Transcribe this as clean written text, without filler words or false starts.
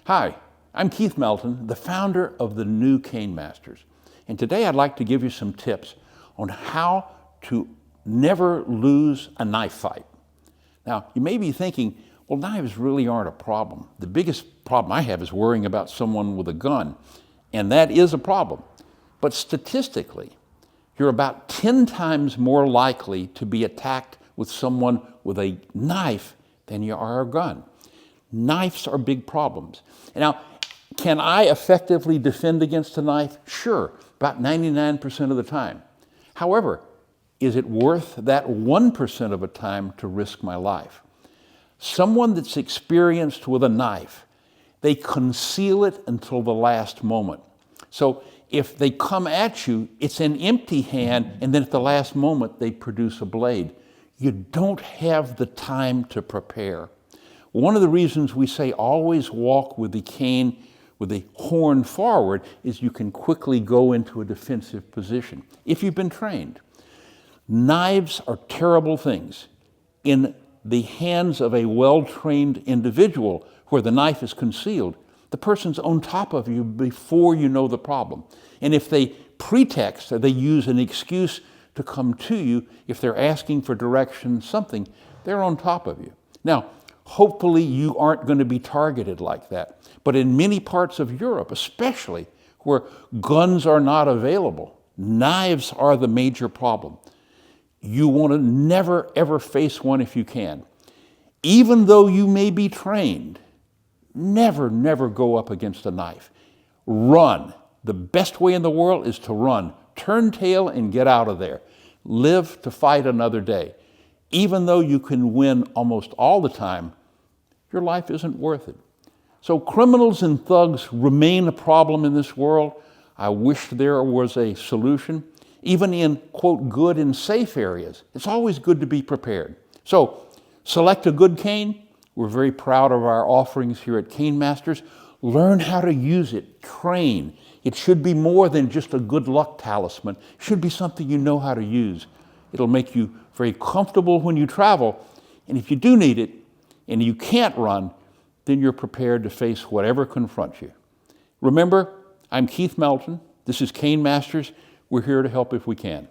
Hi, I'm Keith Melton, the founder of the new Cane Masters. And today I'd like to give you some tips on how to never lose a knife fight. Now, you may be thinking, well, knives really aren't a problem. The biggest problem I have is worrying about someone with a gun, and that is a problem. But statistically, you're about 10 times more likely to be attacked with someone with a knife than you are a gun. Knives are big problems. Now, can I effectively defend against a knife? Sure, about 99% of the time. However, is it worth that 1% of the time to risk my life? Someone that's experienced with a knife, they conceal it until the last moment. So if they come at you, it's an empty hand, and then at the last moment, they produce a blade. You don't have the time to prepare. One of the reasons we say always walk with the cane with the horn forward is you can quickly go into a defensive position if you've been trained. Knives are terrible things. In the hands of a well-trained individual where the knife is concealed, the person's on top of you before you know the problem. And if they pretext or they use an excuse to come to you, if they're asking for direction, something, they're on top of you. Now, hopefully you aren't going to be targeted like that. But in many parts of Europe, especially where guns are not available, knives are the major problem. You want to never, ever face one if you can. Even though you may be trained, never, never go up against a knife. Run. The best way in the world is to run. Turn tail and get out of there. Live to fight another day. Even though you can win almost all the time, your life isn't worth it. So criminals and thugs remain a problem in this world. I wish there was a solution. Even in, quote, good and safe areas, it's always good to be prepared. So select a good cane. We're very proud of our offerings here at Cane Masters. Learn how to use it. Train. It should be more than just a good luck talisman. It should be something you know how to use. It'll make you very comfortable when you travel. And if you do need it and you can't run, then you're prepared to face whatever confronts you. Remember, I'm Keith Melton. This is Cane Masters. We're here to help if we can.